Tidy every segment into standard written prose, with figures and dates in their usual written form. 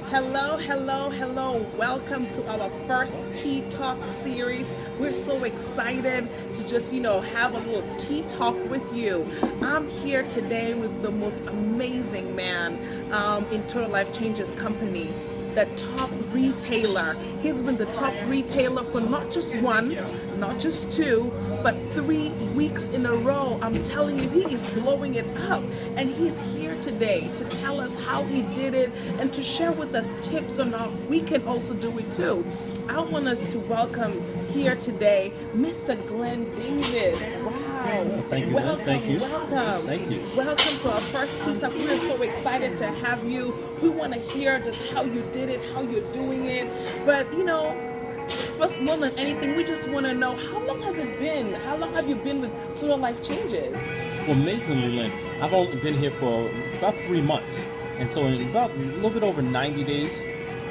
Hello, hello, hello. Welcome to our first Tea Talk series. We're so excited to just, have a little tea talk with you. I'm here today with the most amazing man in Total Life Changes Company, the top retailer. He's been the top retailer for not just one, not just two, but 3 weeks in a row. I'm telling you, he is blowing it up. And he's here today to tell us how he did it and to share with us tips on how we can also do it too. I want us to welcome here today Mr. Glenn Davis. Wow. Thank you. Welcome, Thank you. welcome. Thank you. Welcome to our first Tea Talk. We're so excited to have you. We want to hear just how you did it, how you're doing it. But, first, more than anything, we just want to know, how long has it been? How long have you been with Total Life Changes? Well, amazingly, Lynn, I've only been here for about 3 months. And so in about a little bit over 90 days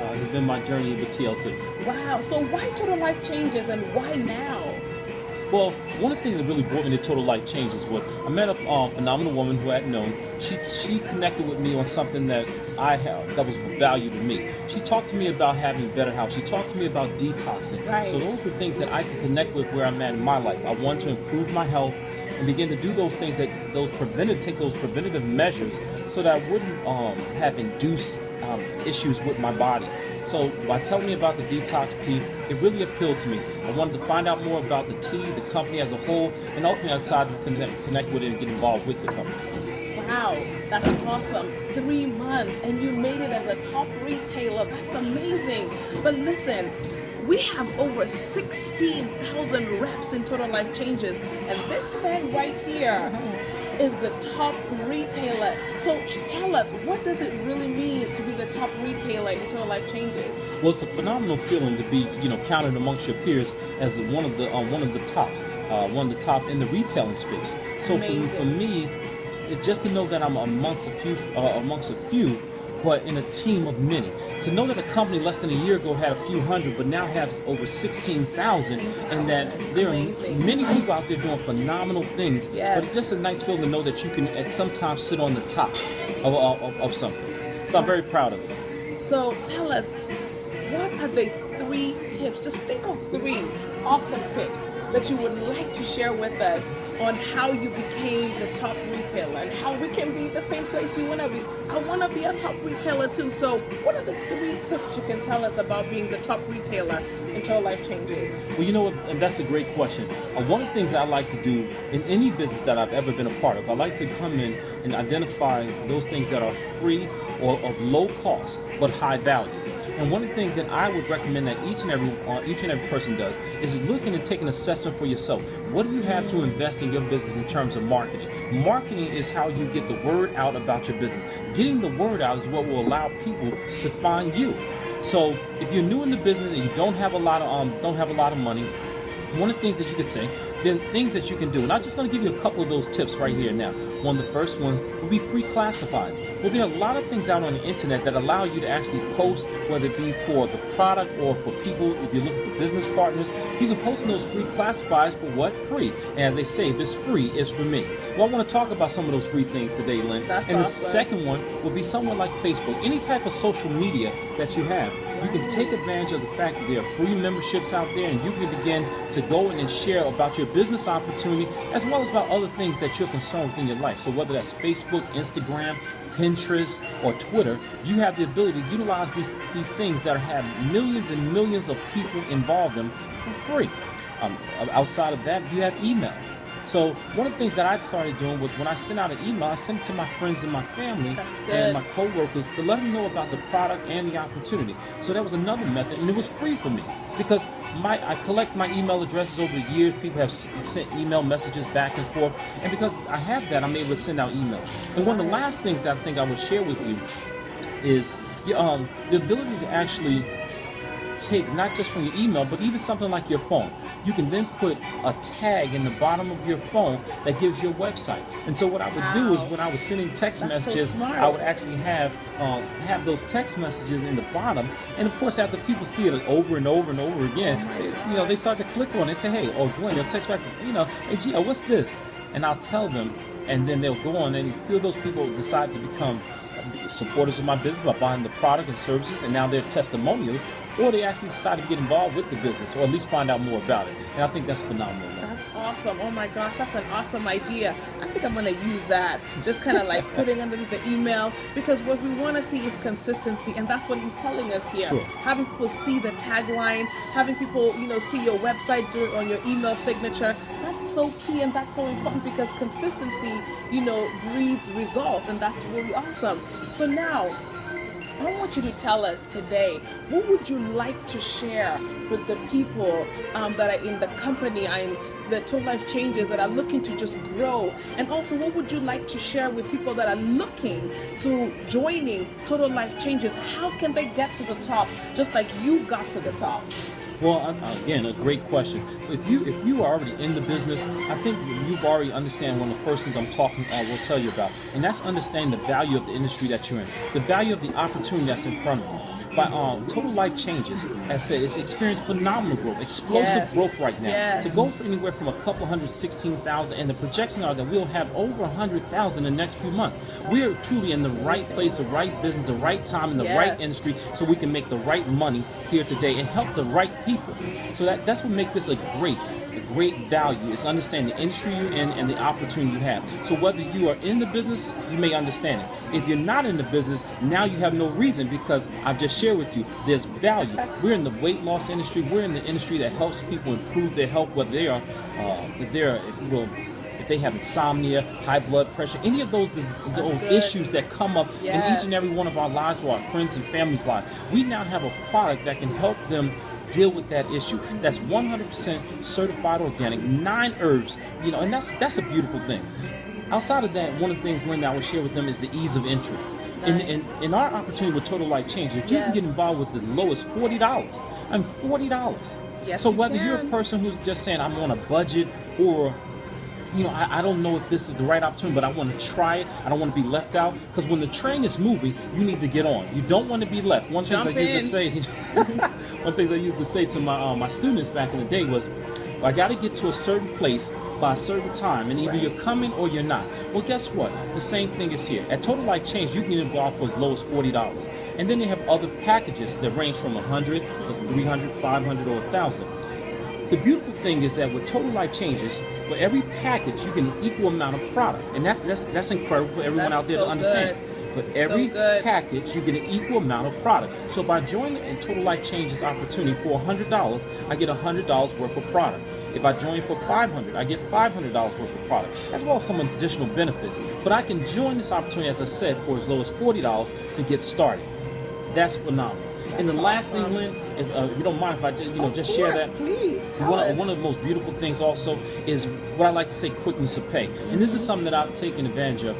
has been my journey with TLC. Wow. So why Total Life Changes and why now? Well, one of the things that really brought me to Total Life Changes was I met a phenomenal woman who I had known. She connected with me on something that I have that was of value to me. She talked to me about having better health. She talked to me about detoxing. Right. So those were things that I could connect with where I'm at in my life. I wanted to improve my health and begin to do those things take those preventative measures so that I wouldn't have induced issues with my body. So by telling me about the detox tea, it really appealed to me. I wanted to find out more about the tea, the company as a whole, and ultimately I decided to connect with it and get involved with the company. Wow, that's awesome. 3 months and you made it as a top retailer. That's amazing. But listen, we have over 16,000 reps in Total Life Changes, and this man right here is the top retailer. So tell us, what does it really mean to be the top retailer in Total Life Changes? Well, it's a phenomenal feeling to be, counted amongst your peers as one of the top in the retailing space. So for me, it's just to know that I'm amongst a few, but in a team of many. To know that a company less than a year ago had a few hundred, but now has over 16,000, and that there are many people out there doing phenomenal things. Yes. But it's just a nice feeling to know that you can at some time sit on the top of something. So I'm very proud of it. So tell us, what are the 3 tips? Just think of 3 awesome tips that you would like to share with us on how you became the top retailer and how we can be the same place you want to be. I want to be a top retailer too. So what are the 3 tips you can tell us about being the top retailer until life changes? Well, you know what, and that's a great question. One of the things I like to do in any business that I've ever been a part of, I like to come in and identify those things that are free or of low cost but high value. And one of the things that I would recommend that each and every person does is looking and taking an assessment for yourself. What do you have to invest in your business in terms of marketing? Marketing is how you get the word out about your business. Getting the word out is what will allow people to find you. So if you're new in the business and you don't have a lot of money, one of the things that you can say, there are things that you can do. And I'm just going to give you a couple of those tips right here now. One of the first ones will be free classifieds. Well, there are a lot of things out on the internet that allow you to actually post, whether it be for the product or for people, if you're looking for business partners, you can post in those free classifieds for what? Free. And as they say, if it's free, it's for me. Well, I want to talk about some of those free things today, Lynn. That's and awesome. The second one will be someone like Facebook. Any type of social media that you have, you can take advantage of the fact that there are free memberships out there, and you can begin to go in and share about your business opportunity as well as about other things that you're concerned with in your life. So whether that's Facebook, Instagram, Pinterest, or Twitter, you have the ability to utilize these things that have millions and millions of people involved in for free. Outside of that, you have email. So one of the things that I started doing was when I sent out an email, I sent it to my friends and my family and my co-workers to let them know about the product and the opportunity. So that was another method, and it was free for me because I collect my email addresses over the years. People have sent email messages back and forth, and because I have that, I'm able to send out emails. And one of the last things that I think I would share with you is the ability to actually take not just from your email, but even something like your phone. You can then put a tag in the bottom of your phone that gives your website. And so what I would do is when I was sending text messages, I would actually have those text messages in the bottom. And of course, after people see it over and over and over again, they start to click on it and say, hey, or Glenn, they'll text back, hey, Gio, what's this? And I'll tell them, and then they'll go on, and a few of those people decide to become supporters of my business by buying the product and services, and now they're testimonials, or they actually decide to get involved with the business, or at least find out more about it. And I think that's phenomenal. That's awesome. Oh my gosh, that's an awesome idea. I think I'm going to use that. Just kind of like putting underneath the email, because what we want to see is consistency, and that's what he's telling us here. Sure. Having people see the tagline, having people, see your website, do it on your email signature. That's so key, and that's so important, because consistency, breeds results, and that's really awesome. So now, I want you to tell us today, what would you like to share with the people that are in the company, the Total Life Changes, that are looking to just grow? And also, what would you like to share with people that are looking to joining Total Life Changes? How can they get to the top, just like you got to the top? Well, again, a great question. If you are already in the business, I think you've already understand one of the first things I'm will tell you about, and that's understanding the value of the industry that you're in, the value of the opportunity that's in front of you. But Total Life Changes, as I said, it's experienced phenomenal growth, explosive growth right now. Yes. To go for anywhere from a couple 116,000, and the projections are that we'll have over 100,000 in the next few months. We are truly in the right place, the right business, the right time, in the right industry, so we can make the right money here today and help the right people. So that's what makes this a great value, is understanding the industry you're in and the opportunity you have. So whether you are in the business, you may understand it. If you're not in the business, now you have no reason, because I've just shared with you, there's value. We're in the weight loss industry. We're in the industry that helps people improve their health, whether they are, if they have insomnia, high blood pressure, any of those issues that come up in each and every one of our lives, or our friends and families' lives. We now have a product that can help them deal with that issue. That's 100% certified organic, 9 herbs, and that's a beautiful thing. Outside of that, one of the things, Linda, I would share with them is the ease of entry. In our opportunity with Total Life Change, if you can get involved with the lowest $40, $40. Yes, so whether you're a person who's just saying, I'm on a budget, or I don't know if this is the right opportunity, but I want to try it. I don't want to be left out, because when the train is moving, you need to get on. You don't want to be left. One thing I used to say to my students back in the day was, I got to get to a certain place by a certain time, and either you're coming or you're not. Well, guess what? The same thing is here. At Total Life Change, you can get involved for as low as $40. And then they have other packages that range from $100 to $300, $500, or $1,000. The beautiful thing is that with Total Life Changes, for every package, you get an equal amount of product. And that's incredible for everyone out there to understand. For every package, you get an equal amount of product. So by joining in Total Life Changes opportunity for $100, I get $100 worth of product. If I join for $500, I get $500 worth of product, as well as some additional benefits. But I can join this opportunity, as I said, for as low as $40 to get started. That's phenomenal. And the last thing, Lynn, if you don't mind if I just share that. Please, one of the most beautiful things also is what I like to say, quickness of pay. And this is something that I've taken advantage of.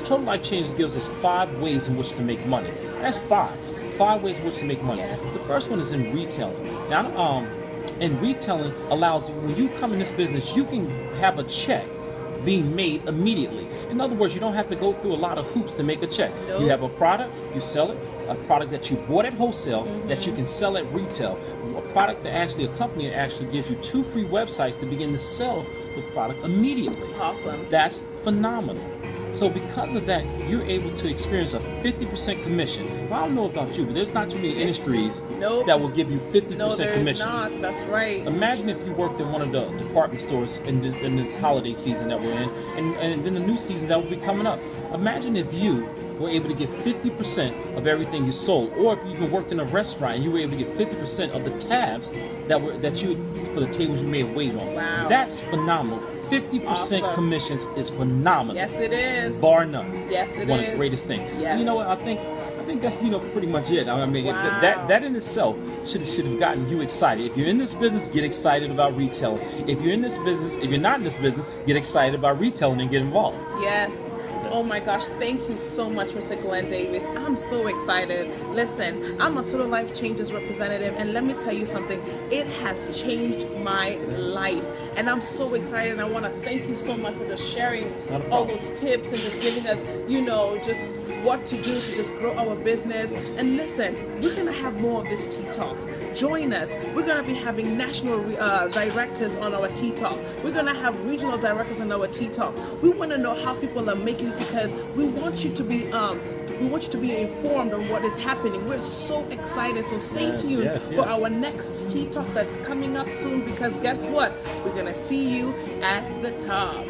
Total Life Changes gives us 5 ways in which to make money. That's 5 ways in which to make money. Yes. The first one is in retailing. Now, and retailing allows you, when you come in this business, you can have a check being made immediately. In other words, you don't have to go through a lot of hoops to make a check. Nope. You have a product, you sell it, a product that you bought at wholesale that you can sell at retail, a product that actually, a company that actually gives you 2 free websites to begin to sell the product immediately. Awesome. That's phenomenal. So because of that, you're able to experience a 50% commission. Well, I don't know about you, but there's not too many industries that will give you 50% commission. No, there's not. That's right. Imagine if you worked in one of the department stores in this holiday season that we're in, and then the new season that will be coming up. Imagine if you were able to get 50% of everything you sold, or if you even worked in a restaurant and you were able to get 50% of the tabs for the tables you may have waited on. Wow. That's phenomenal. 50% commissions is phenomenal. Yes, it is. Bar none. Yes, it is. One of the greatest things. Yes. You know what? I think that's pretty much it. I mean, that in itself should have gotten you excited. If you're in this business, get excited about retailing. If you're not in this business, get excited about retailing and get involved. Yes. Oh my gosh, thank you so much, Mr. Glenn Davis. I'm so excited. Listen, I'm a Total Life Changes representative, and let me tell you something. It has changed my life, and I'm so excited, and I want to thank you so much for just sharing all those tips and just giving us, just what to do to just grow our business. And listen, we're going to have more of this Tea Talks. Join us. We're going to be having national directors on our Tea Talk. We're going to have regional directors on our Tea Talk. We want to know how people are making it, because we want you to be We want you to be informed on what is happening. We're so excited. So stay tuned for our next Tea Talk that's coming up soon, because guess what? We're going to see you at the top.